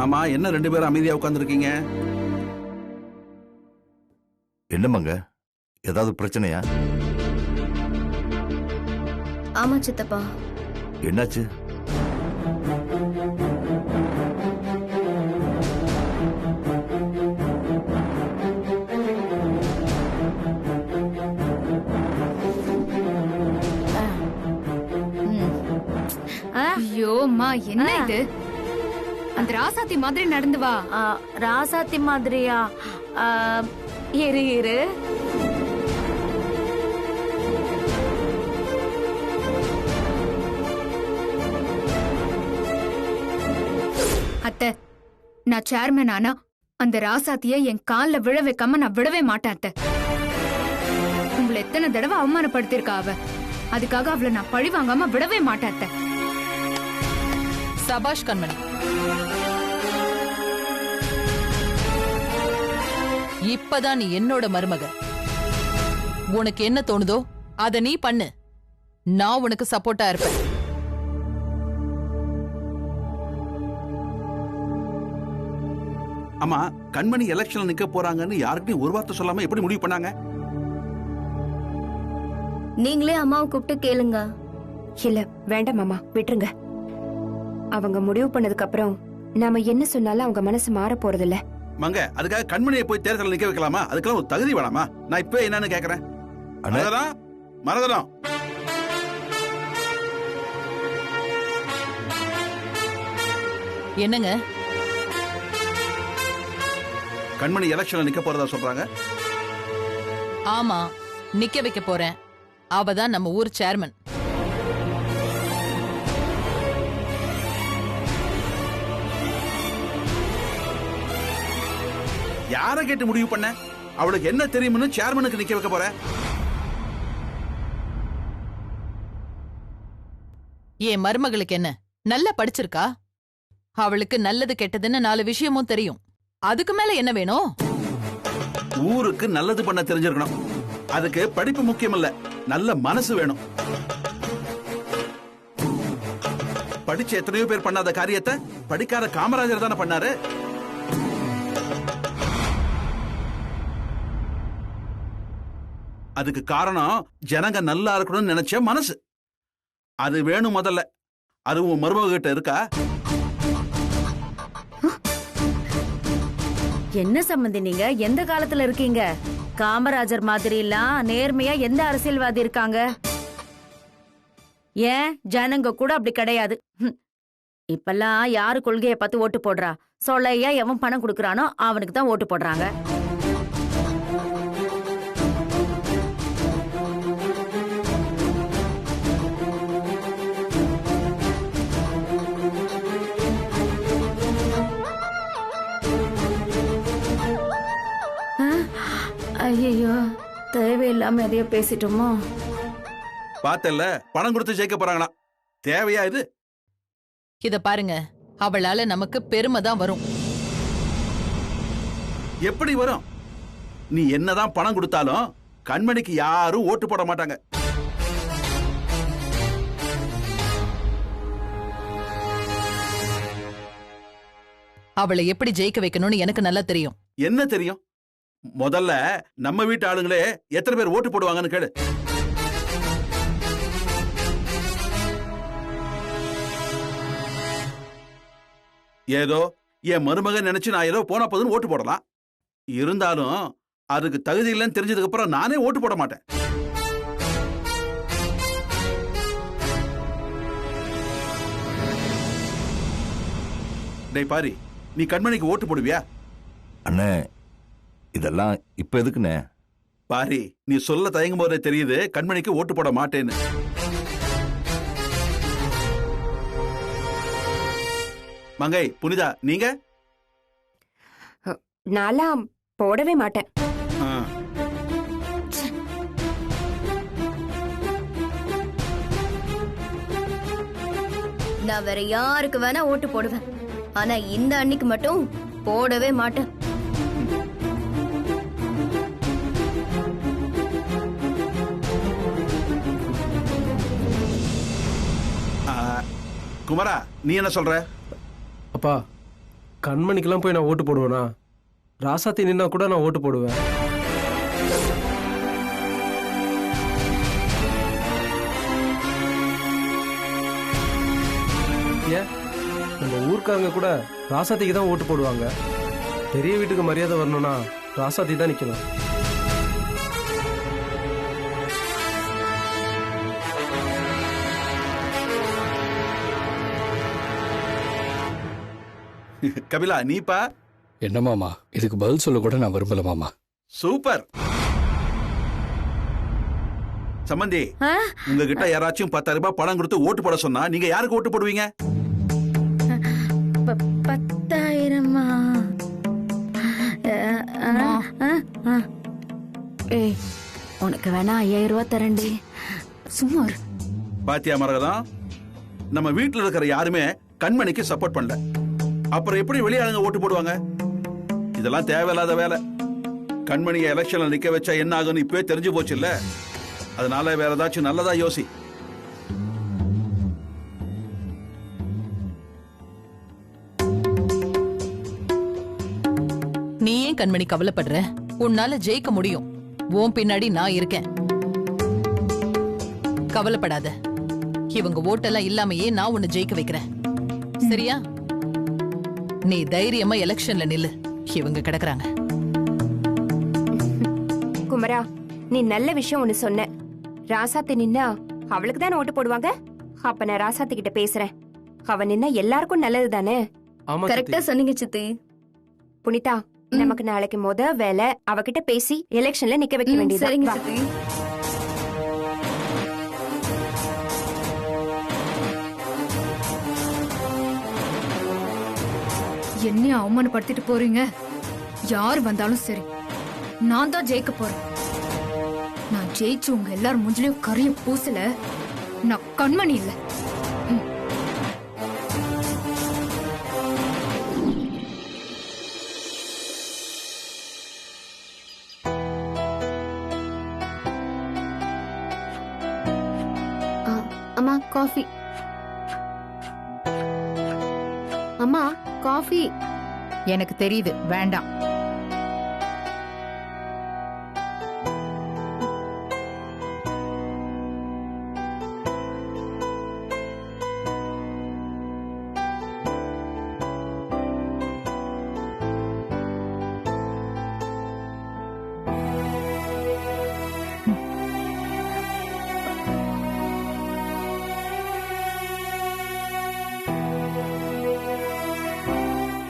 ஆமா, என்ன ரெண்டு பேரும் அமைதியா உட்கார்ந்துருக்கீங்க? என்னமாங்க, ஏதாவது பிரச்சனையா? ஆமா சித்தப்பா. என்னாச்சு? ஐயோ அம்மா, என்ன இது? அந்த ராசாத்தி மாதிரி நடந்து வா. ராசாத்தி மாதிரியா? இரு இரு. அத்தை, நான் சேர்மன் ஆனா அந்த ராசாத்திய என் கால்ல விழ வைக்காம நான் விடவே மாட்டேன் அத்தை. உங்களை எத்தனை தடவை அவமானப்படுத்திருக்கா அவ. அதுக்காக அவளை நான் பழி வாங்காம விடவே மாட்டேன் அத்தை. சபாஷ் கண்மணி. இப்பதான் நீ என்னோட மருமக. உனக்கு என்ன தோணுதோ அத நீ பண்ணு. நான் உனக்கு சப்போர்ட்டா இருப்பேன். அம்மா, கண்மணி எலெக்ஷன்ல நிக்க போறாங்கன்னு யாருக்கிட்டையும் ஒரு வார்த்தை சொல்லாம எப்படி முடிவு பண்ணாங்க? நீங்களே அம்மாவை கூப்பிட்டு கேளுங்க. இல்ல வேண்டாம் மாமா, விட்டுருங்க. அவங்க முடிவு பண்ணதுக்கு அப்புறம் நாம என்ன சொன்னாலும் அவங்க மனசு மாற போறது இல்ல. மங்க, அதுக்காக கண்மணியை போய் தேர்தல் நிக்க வைக்கலாமா? அதுக்கெல்லாம் ஒரு தகுதி வேணாமா? நான் இப்ப என்னன்னு கேக்குறேன். மரகதம், என்னங்க? கண்மணி எலெக்ஷன்ல நிக்க போறதா சொல்றாங்க. ஆமா, நிக்க வைக்க போறேன். அவதான் நம்ம ஊர் சேர்மன். யாரை கேட்டு முடிவு பண்ண? அவளுக்கு என்ன தெரியும்னு சேர்மனுக்கு நிக்க வைக்க போற? என் மருமகளுக்கு என்ன நல்லா படிச்சிருக்கா? அவளுக்கு நல்லது கெட்டதுன்னு 4 விஷயமும் தெரியும். அதுக்கு மேல என்ன வேணும்? ஊருக்கு நல்லது பண்ண தெரிஞ்சிருக்கணும். அதுக்கு படிப்பு முக்கியம் இல்ல, நல்ல மனசு வேணும். படிச்ச எத்தனையோ பேர் பண்ணாத காரியத்தை படிக்காத காமராஜர் தானே பண்ணாரு. அதுக்கு காரணம் ஜனங்க நல்லா இருக்கணும்னு நினைச்ச மனசு. அது வேணும் முதல்ல. அது உன் மருமக கிட்ட இருக்கா? என்ன சம்பந்தி, நீங்க எந்த காலத்துல இருக்கீங்க? காமராஜர் மாதிரி எல்லாம் நேர்மையா எந்த அரசியல்வாதி இருக்காங்க? ஏன் ஜனங்க கூட அப்படி கிடையாது. இப்பெல்லாம் யாரு கொள்கையை பார்த்து ஓட்டு போடுறா? சொல்லையா எவன் பணம் கொடுக்கறானோ அவனுக்கு தான் ஓட்டு போடுறாங்க. ஐயோ, தேவையில்லாம எதையோ பேசிட்டோமோ. பார்த்தல, பணம் கொடுத்து ஜெயிக்க போறாங்களா? தேவையா இது? இத பாருங்க, அவளால நமக்கு பெருமை தான் வரும். எப்படி வரும்? நீ என்னதான் பணம் கொடுத்தாலும் கண்மணிக்கு யாரும் ஓட்டு போட மாட்டாங்க. அவளை எப்படி ஜெயிக்க வைக்கணும்னு எனக்கு நல்லா தெரியும். என்ன தெரியும்? முதல்ல நம்ம வீட்டு ஆளுங்களே எத்தனை பேர் ஓட்டு போடுவாங்கன்னு கேளு. ஏதோ என் மருமக நினைச்சு நான் ஏதோ போன போதுன்னு ஓட்டு போடலாம். இருந்தாலும் அதுக்கு தகுதி இல்லைன்னு தெரிஞ்சதுக்கு அப்புறம் நானே ஓட்டு போட மாட்டேன். டேய் பாரி, நீ கண்மணிக்கு ஓட்டு போடுவியா? அண்ணே, இதெல்லாம் இப்ப எதுக்குண்ணே? பாரி, நீ சொல்ல தயங்கும் போதே தெரியுது கண்மணிக்கு ஓட்டு போட மாட்டேன்னு. மங்கை, புனிதா, நீங்க? நான்லாம் போடவே மாட்டேன். நான் வேற யாருக்கு வேணா ஓட்டு போடுவேன், ஆனா இந்த அன்னைக்கு மட்டும் போடவே மாட்டேன். குமரா, நீ என்ன சொல்ற? அப்பா, கண்மணிக்கெல்லாம் போய் நான் ஓட்டு போடுவேனா? ராசாத்தி நின்னா கூட நான் ஓட்டு போடுவேன். ஏன் நம்ம ஊர்க்காரங்க கூட ராசாத்திக்கு தான் ஓட்டு போடுவாங்க. பெரிய வீட்டுக்கு மரியாதை வரணும்னா ராசாத்தி தான் நிக்கணும். கபிலா நீப்பா? என்ன மாமா, இதுக்கு பதில் சொல்ல கூட நான் விரும்பல மாமா. சூப்பர். சம்பந்தி, உங்ககிட்ட யாராச்சும் 10,000 ரூபாய் பணம் கொடுத்து ஓட்டு போட சொன்னா நீங்க யாருக்கு ஓட்டு போடுவீங்க? 10,000? ஏய், உனக்கு வேணா 5,000 ரூபாய் தரண்டி. சும்மா இரு. பாத்தியா மரகதம், நம்ம வீட்டுல இருக்கிற யாருமே கண்மணிக்கு சப்போர்ட் பண்ணல. அப்புறம் எப்படி வெளியாளுங்க ஓட்டு போடுவாங்க? இதெல்லாம் தேவையில்லாத வேலை. கண்மணியை எலெக்ஷன்ல நிக்க வச்சா என்ன ஆகும்னு இப்பவே தெரிஞ்சு போச்சு இல்ல? அதனால வேற ஏதாச்சும் நல்லதா யோசி. நீ ஏன் கண்மணி கவலைப்படுற? உன்னால ஜெயிக்க முடியும். உன் பின்னாடி நான் இருக்கேன். கவலைப்படாத. இவங்க ஓட்டெல்லாம் இல்லாமையே நான் உன்னை ஜெயிக்க வைக்கிறேன். சரியா? நீ தைரியமா எலெக்ஷன்ல நில்லு. இவங்க கிடக்குறாங்க. குமரா, நீ நல்ல விஷயம் ஒண்ணு சொன்ன. ராசாத்தி நின்னா அவளுக்கு தானே ஓட்டு போடுவாங்க. அப்ப நான் ராசாத்தி கிட்ட பேசுறேன். அவ நின்னா எல்லாருக்கும் நல்லது தானே. ஆமா கரெக்டா சொன்னீங்க சித்தி. புனிதா, நமக்கு நாளைக்கு வேலை அவகிட்ட பேசி எலெக்ஷன்ல நிக்க வைக்க வேண்டியது. சரிங்க சித்தி. என்னைய அவமானப்படுத்திட்டு போறீங்க. யார் வந்தாலும் சரி, நான் தான் ஜெயிக்க போறேன். நான் ஜெயிச்சு உங்க எல்லாரும் மூஞ்சிலையும் கரிய பூசல. நான் கண்மணி இல்ல. அம்மா காஃபி. அம்மா காஃபி. எனக்கு தெரியுது, வேண்டாம்.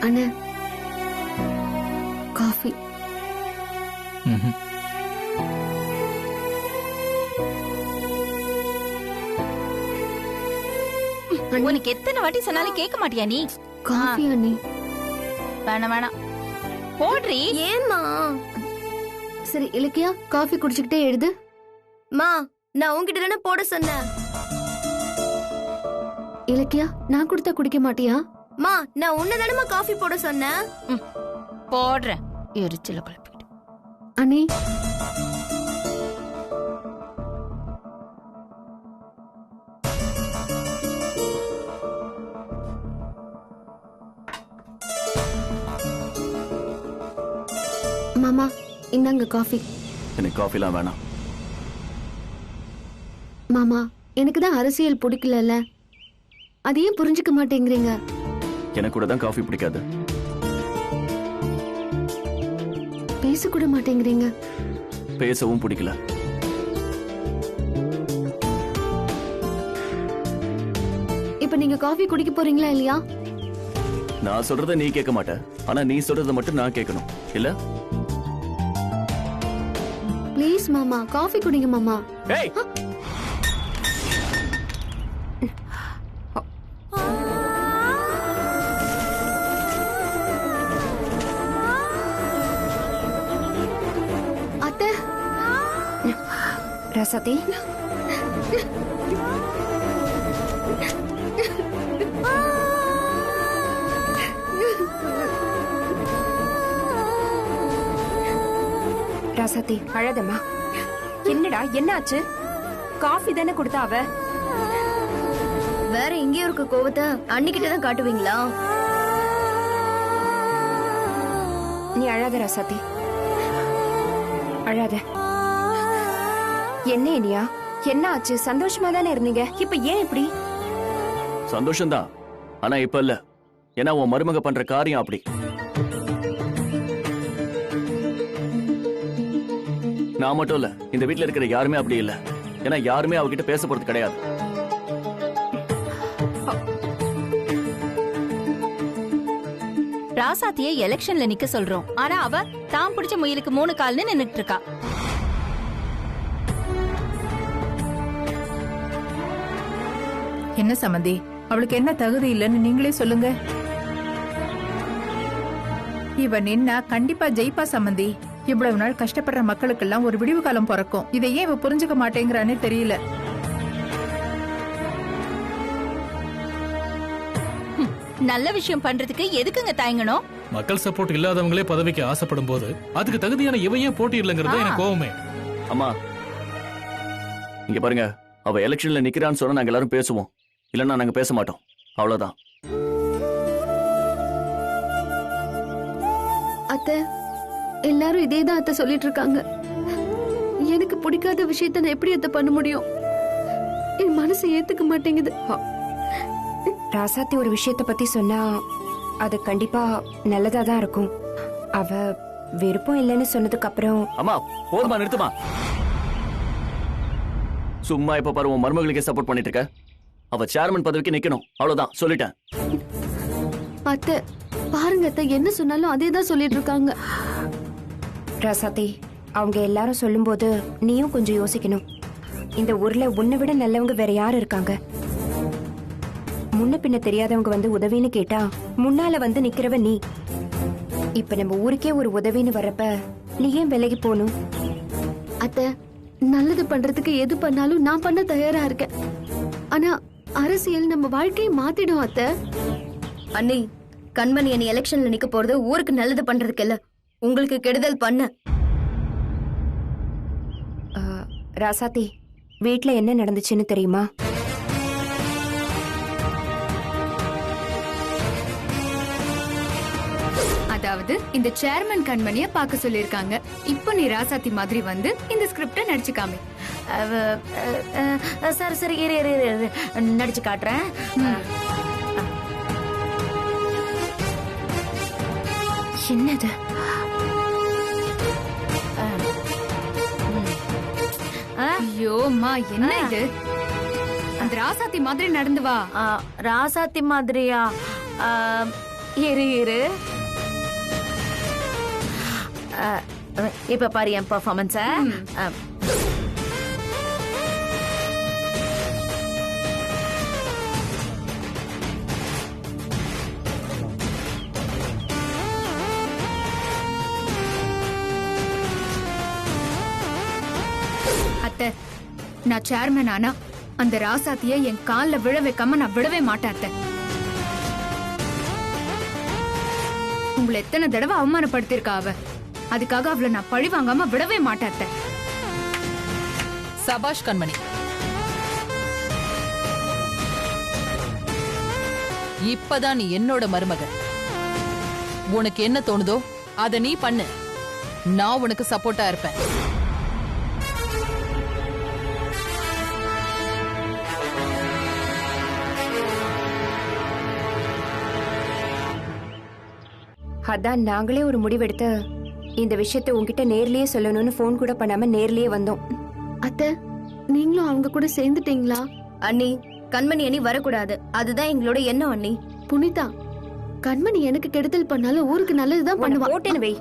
அண்ணா காஃபி. உனக்கு எத்தனை வாட்டி சொன்னாலும் கேட்க மாட்டியா நீ? காஃபி அண்ணி. வேணாம் வேணாம் போடுறி. ஏம்மா? சரி இலக்கியா, காஃபி குடிச்சுக்கிட்டே எழுது. மா, நான் உன்கிட்ட தானே போட சொன்னேன். இலக்கியா, நான் கொடுத்தா குடிக்க மாட்டியா? மா, நான் உன்னதானமா காஃபி போட சொன்னேன். போடுறேன். எரிச்சல குழப்பிட்டு. அண்ணி மாமா, இந்தாங்க காஃபி. எனக்கு காஃபிலாம் வேணாம். மாமா, எனக்கு தான் அரசியல் பிடிக்கல. அதையும் புரிஞ்சுக்க மாட்டேங்கிறீங்க. எனக்கு கூட தான் காஃபி பிடிக்காது. பேசக்கூட மாட்டேங்கிறீங்க. பேசவும் பிடிக்கல. இப்ப நீங்க காஃபி குடிக்க போறீங்களா இல்லையா? நான் சொல்றத நீ கேட்க மாட்ட, ஆனா நீ சொல்றத மட்டும் நான் கேட்கணும் இல்ல? ப்ளீஸ் மாமா, காஃபி குடிங்க மாமா. ஏய், அத்தை. ராசாத்தி, ராசாத்தி அழதம்மா. என்னடா, என்னாச்சு? காஃபி தானே கொடுத்தா அவ. வேற எங்கேயோ இருக்க கோவத்தை அன்னிக்கிட்ட தான் காட்டுவீங்களா? நீ அழாத ராசாத்தி, அழாத. என்ன இனியா, என்ன ஆச்சு? சந்தோஷமா தானே இருந்தீங்க, இப்ப ஏன் இப்படி? சந்தோஷம்தான், ஆனா இப்ப இல்ல. ஏன்னா உன் மருமக பண்ற காரியம் அப்படி. நான் மட்டும் இல்ல, இந்த வீட்ல இருக்கிற யாருமே அப்படி இல்ல. ஏன்னா யாருமே அவகிட்ட பேச போறது கிடையாது. ராசாத்திய எலெக்ஷன்ல நிக்க சொல்றோம், ஆனா அவ தாம் பிடிச்ச முயலுக்கு 3 கால்னு நின்னுட்டு இருக்கா. என்ன சம்மந்தி, அவளுக்கு என்ன தகுதி இல்லைன்னு நீங்களே சொல்லுங்க. இவ நின்னா கண்டிப்பா ஜெயிப்பா சம்மந்தி. இவ்வளவு நாள் கஷ்டப்படுற மக்களுக்கெல்லாம் ஒரு விடிவு காலம் பிறக்கும். இதை ஏன் இவ புரிஞ்சுக்க மாட்டேங்கிறானே தெரியல. நல்ல விஷயம் பண்றதுக்கு எதுக்குங்க தயங்கணும்? மக்கள் சப்போர்ட் இல்லாதவங்களே பதவிக்கு ஆசைப்படும் போது அதுக்கு தகுதியான இவன் ஏன் போட்டி இல்லைங்கிறது எனக்கு கோவமே. அம்மா இங்க பாருங்க, அவ எலெக்ஷன்ல நிக்கிறான்னு சொன்னா நாங்க எல்லாரும் பேசுவோம், இல்லன்னா நாங்க பேச மாட்டோம், அவ்வளவுதான். அத்தை, எல்லாரும் இதேதான் அத்தை சொல்லிட்டு இருக்காங்க. எனக்கு பிடிக்காத விஷயத்த நான் எப்படி அத்தை பண்ண முடியும்? என் மனசு ஏத்துக்க மாட்டேங்குது. ராசாத்தி ஒரு விஷயத்த பத்தி சொன்னா அது கண்டிப்பா நல்லதா தான் இருக்கும். அவ விருப்பம் இல்லைன்னு சொன்னதுக்கு அப்புறம். அம்மா போதுமா, நிறுத்துமா. சும்மா இப்ப பாரு, உன் மருமகளுக்கே சப்போர்ட் பண்ணிட்டு இருக்க. அவ சேர்மன் பதவிக்கு நிக்கணும், அவ்வளவுதான், சொல்லிட்டேன். அத்தை பாருங்க அத்தை, என்ன சொன்னாலும் அதே தான் சொல்லிட்டு இருக்காங்க. ராசாத்தி, அவங்க எல்லாரும் சொல்லும்போது நீயும் கொஞ்சம் யோசிக்கணும். இந்த ஊர்ல உன்னை விட நல்லவங்க வேற யாரு இருக்காங்க? முன்ன பின்ன தெரியாதவங்க வந்து உதவின்னு கேட்டா முன்னால வந்து நிக்கிறவ நீ. இப்ப நம்ம ஊருக்கே ஒரு உதவின்னு வர்றப்ப நீ ஏன் விலகி போகணும்? அத்தை, நல்லது பண்றதுக்கு எது பண்ணாலும் நான் பண்ண தயாரா இருக்கேன். ஆனா அரசியல் நம்ம வாழ்க்கையை மாத்திடும் அத்தை. அண்ணி, கண்மணி அணி எலெக்ஷன்ல நிக்க போறது ஊருக்கு நல்லது பண்றதுக்கு இல்ல, உங்களுக்கு கெடுதல் பண்ண. ராசாத்தி, வீட்ல என்ன நடந்துச்சுன்னு தெரியுமா? அதாவது இந்த சேர்மன் கண்மணிய பார்க்க சொல்லிருக்காங்க. இப்போ நீ ராசாத்தி மாதிரி வந்து இந்த ஸ்கிரிப்ட நடிச்சுக்காமே. சரி சரி, இரு இரு இரு, நடிச்சு காட்டுறேன். என்னது? ஐயோம்மா, என்ன இது? அந்த ராசாத்தி மாதிரி நடந்து வா. ராசாத்தி மாதிரியா? இரு இரு, இப்ப பாரு என் பெர்ஃபார்மன்ஸ. அத்தை, நான் சேர்மன் ஆனா அந்த ராசாத்திய என் கால்ல விழ வைக்காம நான் விடவே மாட்டேன் அத்தை. உங்களை எத்தனை தடவை அவமானப்படுத்திருக்கா அவ. அதுக்காக அவளை நான் பழி வாங்காம விடவே மாட்டேன் அத்தை. சபாஷ் கண்மணி, இப்பதான் நீ என்னோட மருமக. உனக்கு என்ன தோணுதோ அத நீ பண்ணு, நான் உனக்கு சப்போர்ட்டா இருப்பேன். அதான் நாங்களே ஒரு முடிவெடுத்து இந்த விஷயத்தை உன்கிட்ட நேர்லயே சொல்லணும்னு போன் கூட பண்ணாம நேர்லயே வந்தோம். அத்தை, நீங்களும் அவங்க கூட சேர்ந்துட்டீங்களா? அண்ணி, கண்மணி அணி வரக்கூடாது, அதுதான் எங்களோட எண்ணம். அண்ணி புனிதா, கண்மணி எனக்கு கெடுதல் பண்ணாலும் ஊருக்கு நல்லதுதான் பண்ணுவா. போட்டேன்னு வை.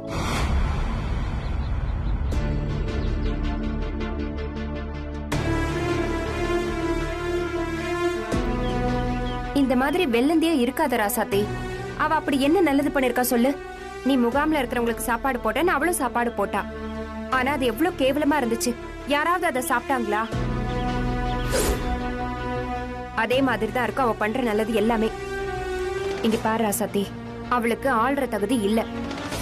இந்த மாதிரி வெள்ளந்தியா இருக்காத ராசாத்தி. அவ அப்படி என்ன நல்லது பண்ணிருக்கா சொல்லு? நீ முகாம்ல இருக்கிறவங்களுக்கு சாப்பாடு போட்ட, நான் அவளும் சாப்பாடு போட்டா. ஆனா அது எவ்வளவு கேவலமா இருந்துச்சு. யாராவது அதை சாப்பிட்டாங்களா? அதே மாதிரி தான் இருக்கும் அவ பண்ற நல்லது எல்லாமே. இங்க பாரு ராசாத்தி, அவளுக்கு ஆள்ற தகுதி இல்ல.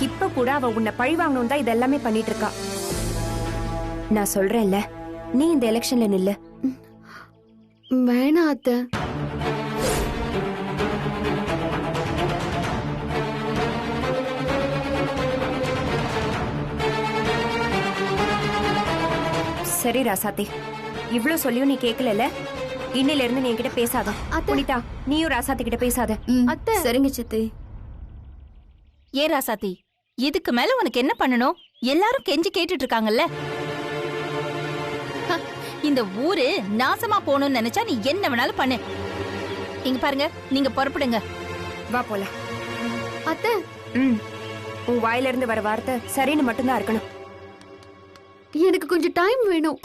இப்ப கூட அவ உன்னை பழி வாங்கணும் தான் இதெல்லாமே பண்ணிட்டு இருக்கா. நான் சொல்றேன்ல, நீ இந்த எலெக்ஷன்ல நில்லு. வேணாம் அத்தை. சரி ராசாத்தி, இவ்ளோ சொல்லியும் நீ கேட்கல. இன்னில இருந்து நீ என்கிட்ட பேசாத. புனிதா, நீயும் ராசாத்தி கிட்ட பேசாத. அத்தை சரிங்க சித்தி. ஏ ராசாத்தி, இதுக்கு மேல உனக்கு என்ன பண்ணணும்? எல்லாரும் கெஞ்சி கேட்டுட்டு இருக்காங்கல்ல. இந்த ஊரு நாசமா போகணும்னு நினைச்சா நீ என்ன வேணாலும் பண்ணு. இங்க பாருங்க, நீங்க புறப்படுங்க. வா போலாம். அத்தை உன் வாயில இருந்து வர வார்த்தை சரின்னு மட்டும்தான் இருக்கணும். எனக்கு கொஞ்சம் டைம் வேணும்.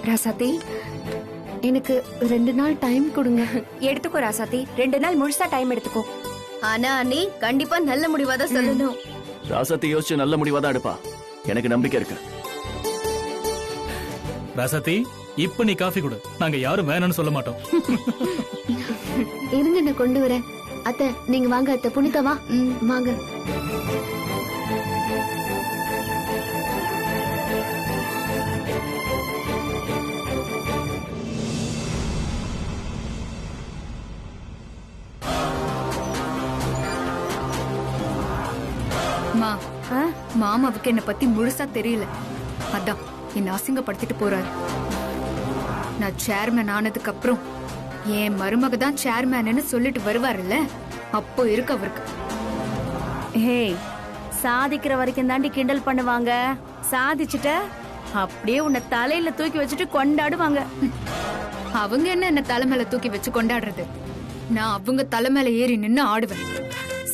ராசாத்தி, எனக்கு 2 நாள் டைம் கொடுங்க. எடுத்துக்கோ ராசாத்தி, 2 நாள் முழுசா டைம் எடுத்துக்கோ. ஆனா நீ கண்டிப்பா நல்ல முடிவாதான் சொல்லணும். ராசாத்தி யோசிச்சு நல்ல முடிவா தான் எடுப்பா. எனக்கு நம்பிக்கை இருக்கு. ராசாத்தி, இப்ப நீ காஃபி கொடு. நாங்க யாரும் வேணும்னு சொல்ல மாட்டோம். இருங்க, நான் கொண்டு வரேன். அத்தை நீங்க வாங்க. அத்தை புனிதா வா. வாங்க. மாமாவுக்கு என்ன பத்தி முழுசா தெரியல. அதான் என்ன அசிங்கப்படுத்திட்டு போறாரு. நான் சேர்மேன் ஆனதுக்கு அப்புறம் என் மருமக தான் சேர்மேன்னு சொல்லிட்டு வருவாருல்ல, அப்போ இருக்கு அவருக்கு. ஹேய், சாதிக்கிற வரைக்கும் தாண்டி கிண்டல் பண்ணுவாங்க. சாதிச்சுட்ட அப்படியே உன்னை தலையில தூக்கி வச்சுட்டு கொண்டாடுவாங்க. அவங்க என்ன தலை மேல தூக்கி வச்சு கொண்டாடுறது? நான் அவங்க தலை மேல ஏறி நின்னு ஆடுவேன்.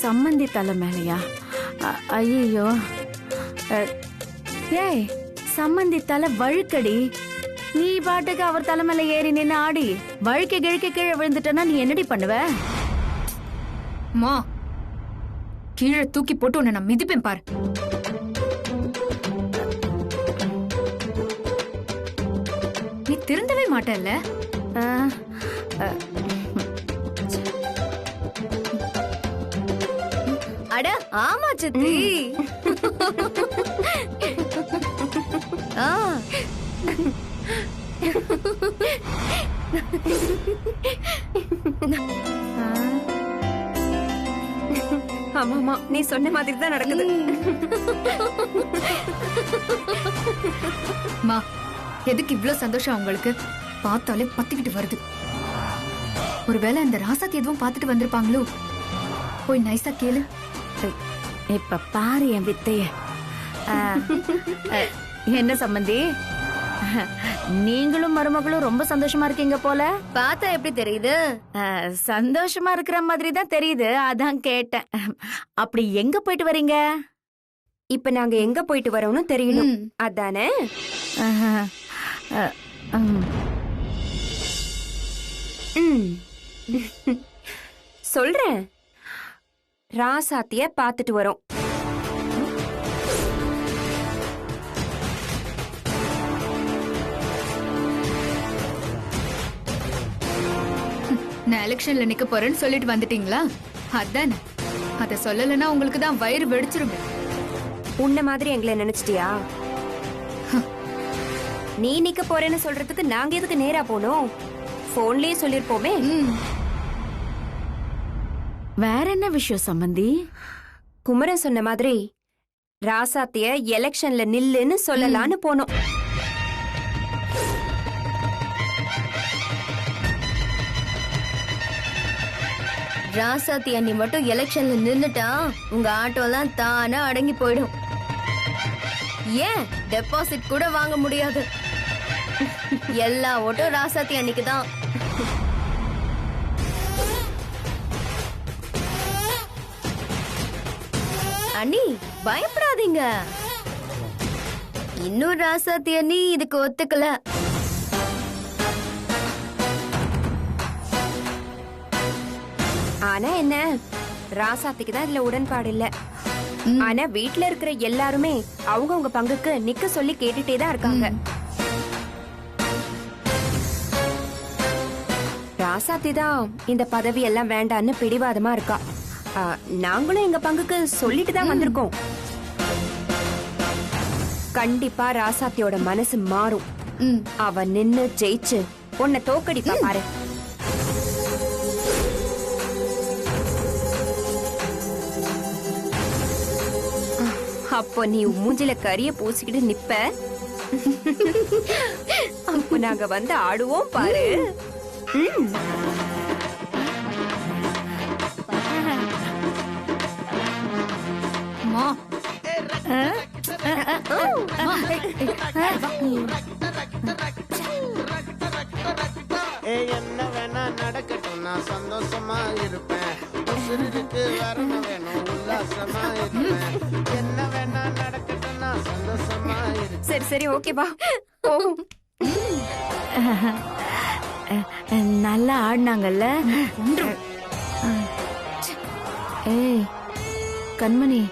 சம்மந்தி தலை மேலையா? ஐயோ, ஏய், சம்மந்தி தலை வழுக்கடி. நீ பாட்டுக்கு அவர் தலை மேல ஏறி நின்னு ஆடி வழுக்க கிழக்க கீழே விழுந்துட்டனா நீ என்னடி பண்ணுவ? மா, கீழே தூக்கி போட்டு உன்னை நான் மிதிப்பேன் பாரு. நீ திருந்தவே மாட்டல்ல? அட ஆமா சித்தி. ஆமாமா, நீ சொன்ன மாதிரி தான் நடக்குது. மா, எதுக்கு இவ்ளோ சந்தோஷம் உங்களுக்கு? பார்த்தாலே பத்திக்கிட்டு வருது. ஒருவேளை அந்த ராசாத்தி எதுவும் பார்த்துட்டு வந்திருப்பாங்களோ? போய் நைஸா கேளு. இப்ப பாரு என் வித்தைய. என்ன சம்பந்தி, நீங்களும் மருமகளும் ரொம்ப சந்தோஷமா இருக்கீங்க போல. பார்த்தா எப்படி தெரியுது? சந்தோஷமா இருக்கிற மாதிரி தான் தெரியுது, அதான் கேட்டேன். அப்படி எங்க போயிட்டு வரீங்க? இப்ப நாங்க எங்க போயிட்டு வரோம்னு தெரியணும், அதானே? சொல்றேன், ராசாத்திய பாத்துட்டு வரோம். நான் எலெக்ஷன்ல நிக்க போறேன்னு சொல்லிட்டு வந்துட்டீங்களா? அதானே. அத சொல்லலன்னா உங்களுக்கு தான் வயிறு வெடிச்சிருங்க. உன்ன மாதிரி எங்களை நினைச்சிட்டியா? நீ நிக்க போறேன்னு சொல்றதுக்கு நாங்க எதுக்கு நேரா போனோம்? போன்லயே சொல்லிருப்போமே. வேற என்ன விஷயம் சம்பந்தி? குமரன் சொன்ன மாதிரி ராசாத்திய எலெக்ஷன்ல நில்லுன்னு சொல்லலான்னு போனோம். ராசாத்தி அண்ணி மட்டும் எலெக்ஷன்ல நின்னுட்டா உங்க ஆட்டோ எல்லாம் தானா அடங்கி போயிடும். ஏன் டெபாசிட் கூட வாங்க முடியாது. எல்லா ஓட்டும் ராசாத்தி அன்னிக்கு தான். அண்ணி பயப்படாதீங்க, இன்னும் ராசாத்தி அண்ணி இதுக்கு ஒத்துக்கல. ஆனா என்ன, ராசாத்திக்கு தான் இதுல உடன்பாடு இல்ல. ஆனா வீட்ல இருக்கிற எல்லாருமே அவங்க பங்குக்கு நிக்க சொல்லி கேட்டுட்டே தான் இருக்காங்க. ராசாத்தி தான் இந்த பதவி எல்லாம் வேண்டான்னு பிடிவாதமா இருக்கா. நாங்களும் எங்க பங்குக்கு சொல்லிட்டு தான் வந்திருக்கோம். கண்டிப்பா ராசாத்தியோட மனசு மாறும். அவ நின்னு ஜெயிச்சு உன்னை தோக்கடிப்பா பாரு. அப்போ நீ மூஞ்சில கரிய பூசிக்கிட்டு நிப்ப. அப்போ நாங்க வந்து ஆடுவோம் பாரு. அம்மா. என்ன வேணா நடக்கட்டும், நான் சந்தோஷமா இருப்பேன். உசுருக்கு வரணும் வேணும், உல்லாசமா இருப்பேன். என்ன வேணா நடக்கட்டும், நான் சந்தோஷமா இருப்பேன். சரி சரி ஓகேவா. நல்லா ஆடினாங்கல்ல. ஏய் கண்மணி,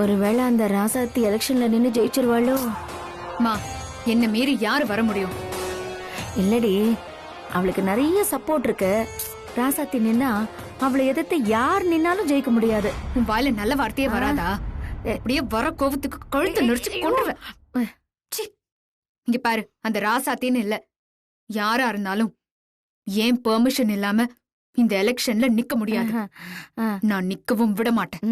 ஒருவேளை அந்த ராசாத்தி எலெக்ஷன்ல நின்னு ஜெயிச்சிருவாளோ? மா, என்ன மீறி யாரு வர முடியும்? இல்லடி, அவளுக்கு நிறைய சப்போர்ட் இருக்கு. ராசாத்தி நின்னா அவளை எதிர்த்து யார் நின்னாலும் ஜெயிக்க முடியாது. உன் வாயில நல்ல வார்த்தையே வராதா? அப்படியே வர கோவத்துக்கு கழுத்து நெரிச்சு கொண்டுருவேன். சீ. இங்க பாரு, அந்த ராசாத்தின்னு இல்ல, யாரா இருந்தாலும் ஏன் பெர்மிஷன் இல்லாம இந்த எலெக்ஷன்ல நிக்க முடியாது. நான் நிக்கவும் விட மாட்டேன்.